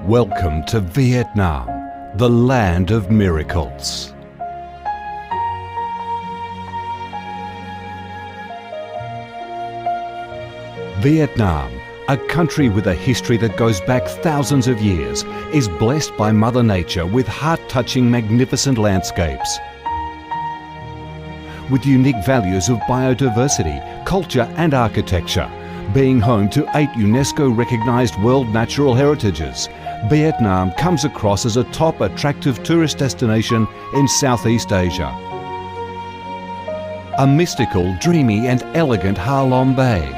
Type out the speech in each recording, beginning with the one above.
Welcome to Viet Nam, the land of miracles. Viet Nam, a country with a history that goes back thousands of years, is blessed by Mother Nature with heart-touching, magnificent landscapes. With unique values of biodiversity, culture and architecture, being home to 8 UNESCO-recognised World Natural Heritages, Viet Nam comes across as a top attractive tourist destination in Southeast Asia. A mystical, dreamy and elegant Ha Long Bay.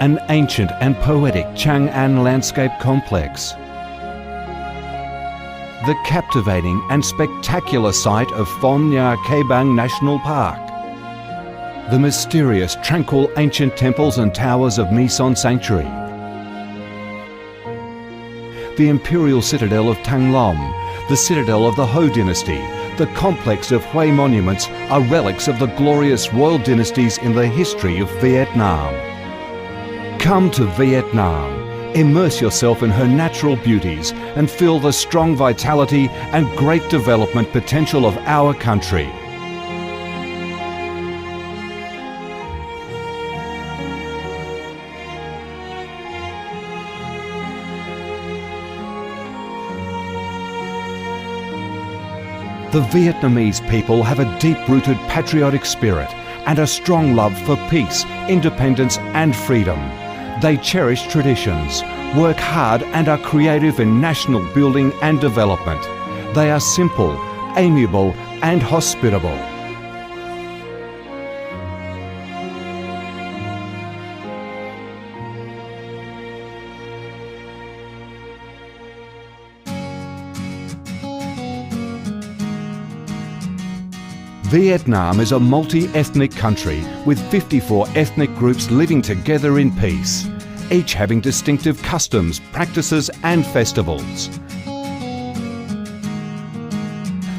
An ancient and poetic Chang An landscape complex. The captivating and spectacular site of Phong Nha Ke Bang National Park. The mysterious, tranquil ancient temples and towers of My Son Sanctuary. The imperial citadel of Thăng Long, the citadel of the Ho dynasty, the complex of Hue monuments are relics of the glorious royal dynasties in the history of Vietnam. Come to Vietnam, immerse yourself in her natural beauties and feel the strong vitality and great development potential of our country. The Vietnamese people have a deep-rooted patriotic spirit and a strong love for peace, independence and freedom. They cherish traditions, work hard and are creative in national building and development. They are simple, amiable and hospitable. Vietnam is a multi-ethnic country with 54 ethnic groups living together in peace, each having distinctive customs, practices and festivals.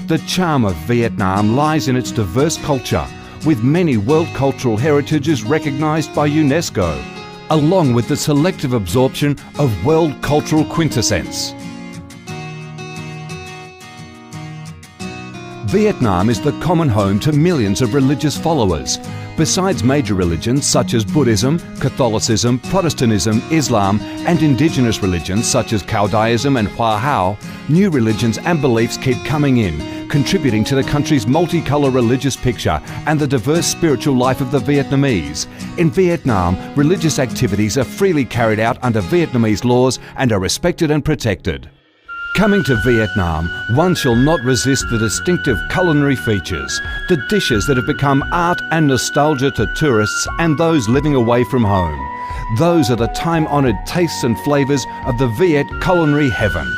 The charm of Vietnam lies in its diverse culture, with many World Cultural Heritages recognised by UNESCO, along with the selective absorption of World Cultural Quintessence. Vietnam is the common home to millions of religious followers. Besides major religions such as Buddhism, Catholicism, Protestantism, Islam and indigenous religions such as Caodaism and Hoa Hao, new religions and beliefs keep coming in, contributing to the country's multicolour religious picture and the diverse spiritual life of the Vietnamese. In Vietnam, religious activities are freely carried out under Vietnamese laws and are respected and protected. Coming to Vietnam, one shall not resist the distinctive culinary features, the dishes that have become art and nostalgia to tourists and those living away from home. Those are the time-honoured tastes and flavours of the Viet culinary heaven.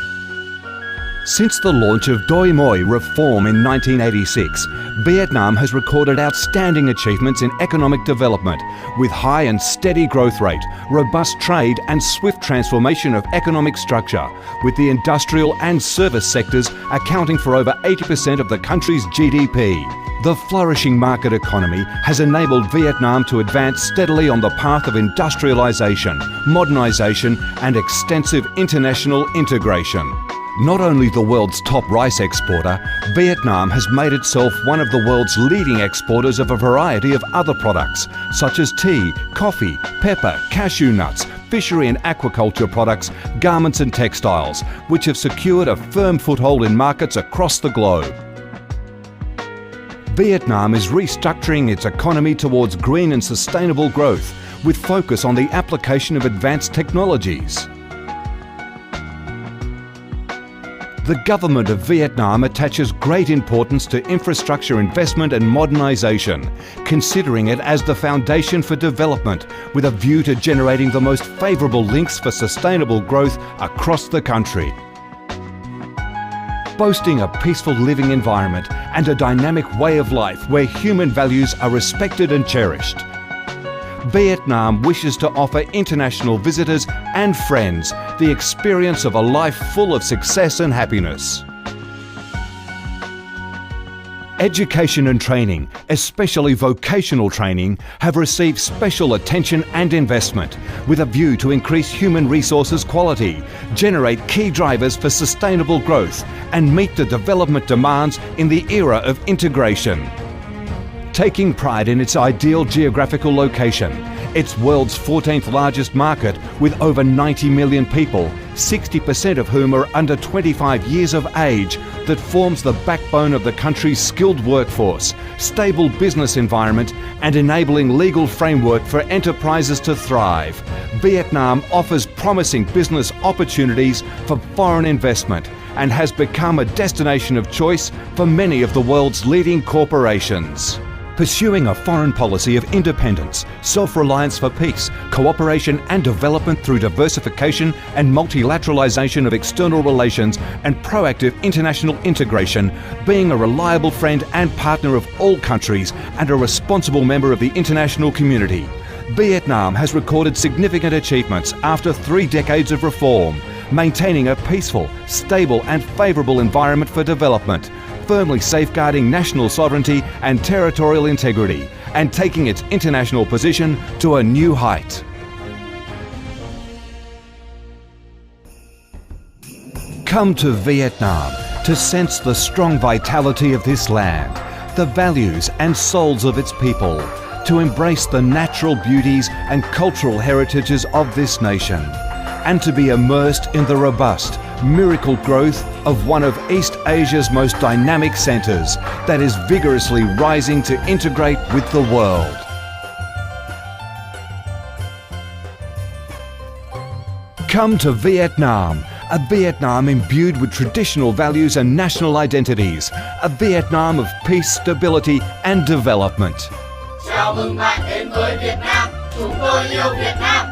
Since the launch of Doi Moi reform in 1986, Vietnam has recorded outstanding achievements in economic development, with high and steady growth rate, robust trade and swift transformation of economic structure, with the industrial and service sectors accounting for over 80% of the country's GDP. The flourishing market economy has enabled Vietnam to advance steadily on the path of industrialisation, modernisation and extensive international integration. Not only the world's top rice exporter, Vietnam has made itself one of the world's leading exporters of a variety of other products, such as tea, coffee, pepper, cashew nuts, fishery and aquaculture products, garments and textiles, which have secured a firm foothold in markets across the globe. Vietnam is restructuring its economy towards green and sustainable growth, with focus on the application of advanced technologies. The government of Vietnam attaches great importance to infrastructure investment and modernisation, considering it as the foundation for development, with a view to generating the most favourable links for sustainable growth across the country. Boasting a peaceful living environment and a dynamic way of life where human values are respected and cherished, Vietnam wishes to offer international visitors and friends the experience of a life full of success and happiness. Education and training, especially vocational training, have received special attention and investment with a view to increase human resources quality, generate key drivers for sustainable growth, and meet the development demands in the era of integration. Taking pride in its ideal geographical location, its world's 14th largest market with over 90 million people, 60% of whom are under 25 years of age, that forms the backbone of the country's skilled workforce, stable business environment, and enabling legal framework for enterprises to thrive. Vietnam offers promising business opportunities for foreign investment and has become a destination of choice for many of the world's leading corporations. Pursuing a foreign policy of independence, self-reliance for peace, cooperation and development through diversification and multilateralization of external relations and proactive international integration, being a reliable friend and partner of all countries and a responsible member of the international community. Vietnam has recorded significant achievements after 3 decades of reform, maintaining a peaceful, stable and favourable environment for development, firmly safeguarding national sovereignty and territorial integrity, and taking its international position to a new height. Come to Vietnam to sense the strong vitality of this land, the values and souls of its people, to embrace the natural beauties and cultural heritages of this nation, and to be immersed in the robust, miracle growth of one of East Asia's most dynamic centres that is vigorously rising to integrate with the world. Come to Vietnam, a Vietnam imbued with traditional values and national identities, a Vietnam of peace, stability and development. Chào mừng bạn đến với Việt Nam, chúng tôi yêu Việt Nam.